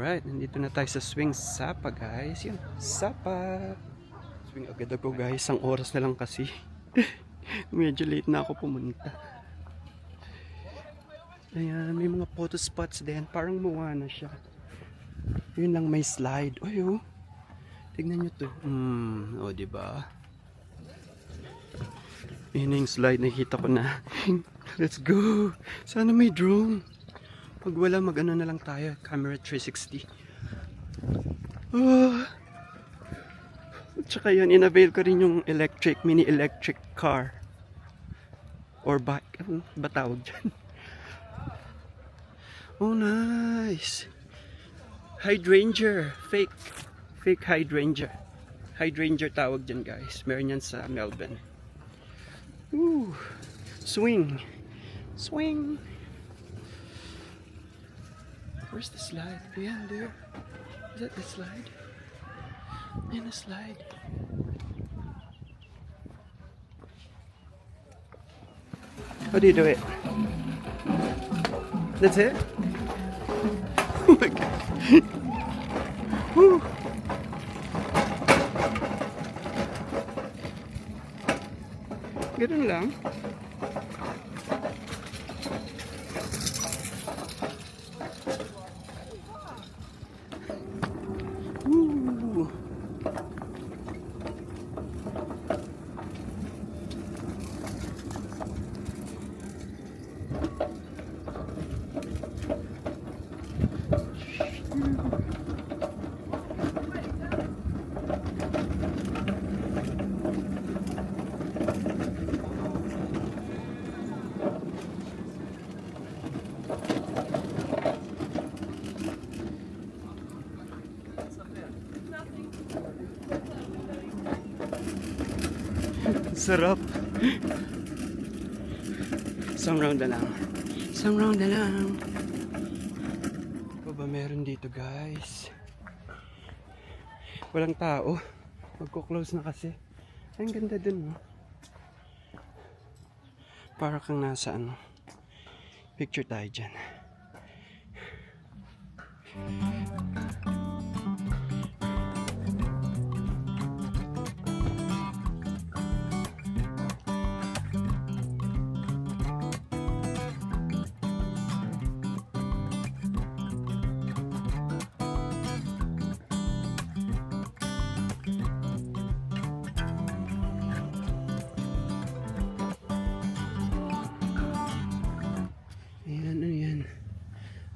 Alright, nandito na tayo sa swing Sapa guys. Yun, Sapa. Swing agad ako guys. Ang oras na lang kasi. Medyo late na ako pumunta. Ayan, may mga photo spots din. Parang Moana siya. Yun lang, may slide. Ay oh. Tignan nyo to. O diba? Yun yung slide. Nakikita ko na. Let's go. Sana may drone. Pag wala, mag-ano na lang tayo. Camera 360. At saka yan, in-avail ko rin yung mini electric car. Or bike. Ano ba tawag dyan? Oh, nice. Hydrangea. Fake hydrangea. Hydrangea tawag dyan, guys. Meron yan sa Melbourne. Ooh. Swing. Swing. Where's the slide? Yeah, there. Is that the slide? And the slide. How do you do it? That's it? Oh my god. Woo. Ganun lang. Sarap. Isang round na lang. Isang round na lang. Ano ba meron dito guys? Walang tao. Magko-close na kasi. Ay, ang ganda dun, no? Para kang nasa ano. Picture tayo dyan.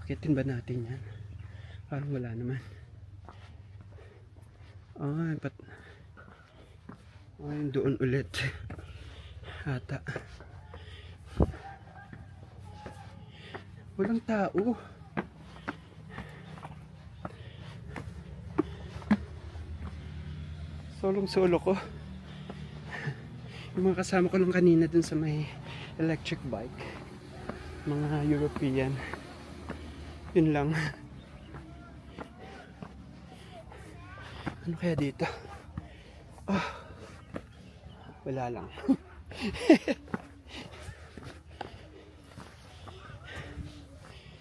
Akitin ba natin yan? Parang wala naman. Ay, but ay, doon ulit. Ata. Walang tao. Solong-solo ko. Yung mga kasama ko lang kanina dun sa may electric bike. Mga European. Yun lang. Ano kaya dito? Oh, wala lang.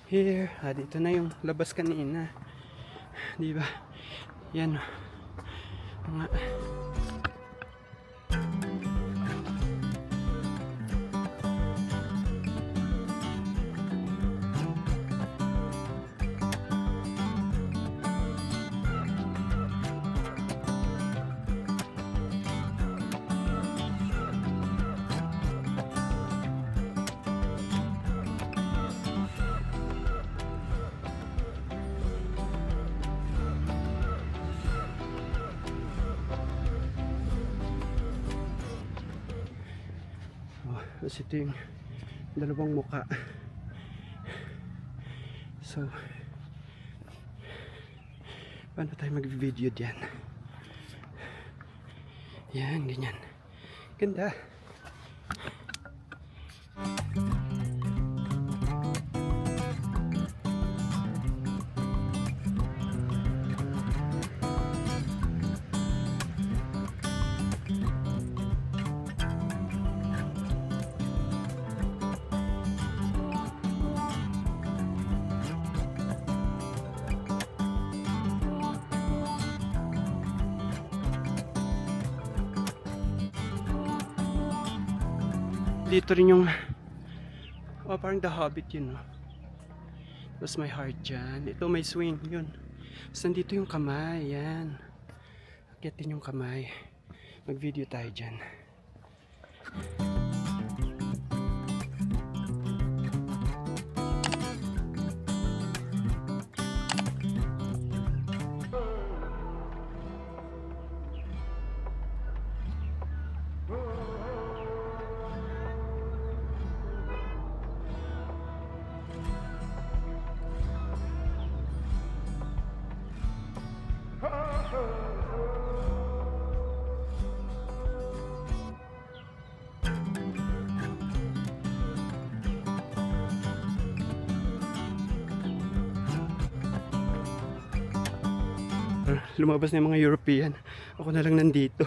Here, dito na yung labas kanina. Di ba? Yan. Mga kasi ito yung dalawang muka. So paano tayo mag-video diyan? Yan, ganyan. Ganda. Dito rin yung, oh, parang The Hobbit yun, no? Tapos may heart dyan. Ito may swing, yun. Tapos nandito yung kamay, yan. Akyatin yung kamay. Mag-video tayo dyan. Lumabas na yung mga European. Ako na lang nandito.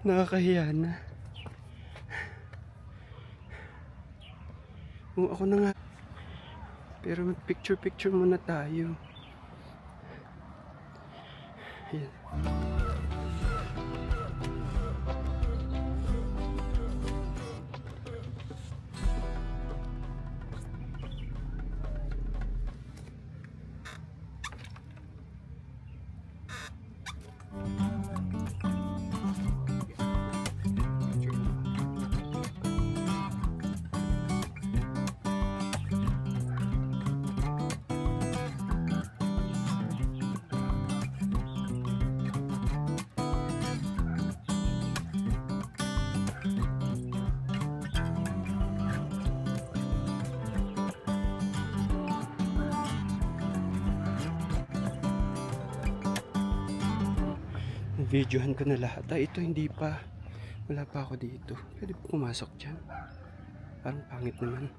Nakakahiya na. Kung ako na nga. Pero mag-picture-picture muna tayo. Ayan. Videohan ko na lahat. Ito hindi pa. Wala pa ako dito. Pwede po pumasok dyan. Parang pangit naman.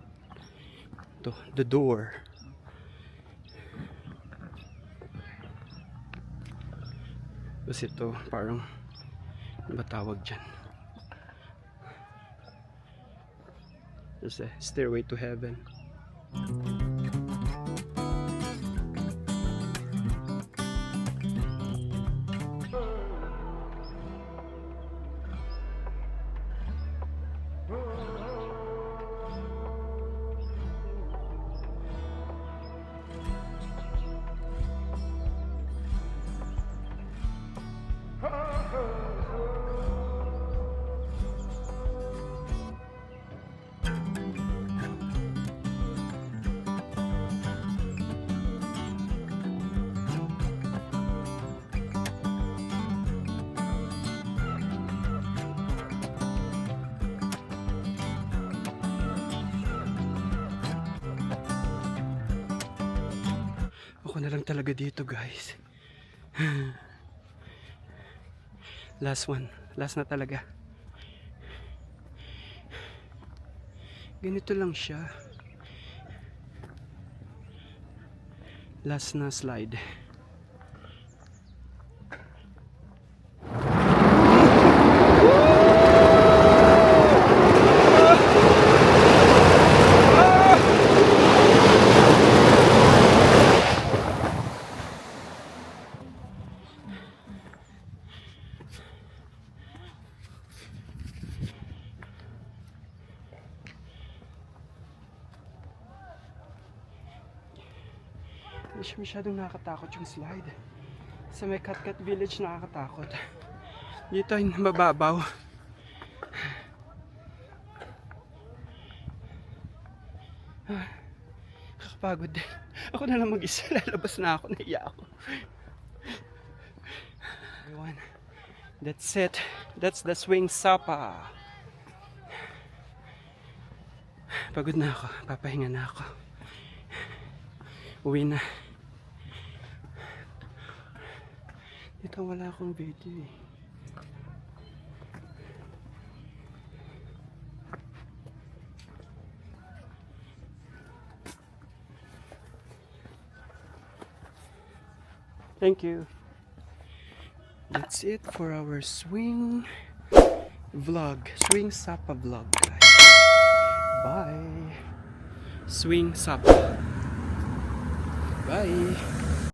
Ito, the door. Tapos ito, parang ano ba tawag dyan? There's a stairway to heaven. Ako na lang talaga dito, guys. Last one. Last na talaga. Ganito lang siya. Last na slide. Hindi siya masyadong nakakatakot yung slide. Sa may Cat Village nakakatakot. Dito ay mababaw. Kakapagod din. Ako na lang mag-isa. Lalabas na ako. Naiya ako. Everyone, that's it. That's the Swing Sapa. Pagod na ako. Papahinga na ako. Uwi na. Dito wala akong video eh. Thank you. That's it for our swing vlog. Swing Sapa vlog, guys. Bye. Swing Sapa. Bye.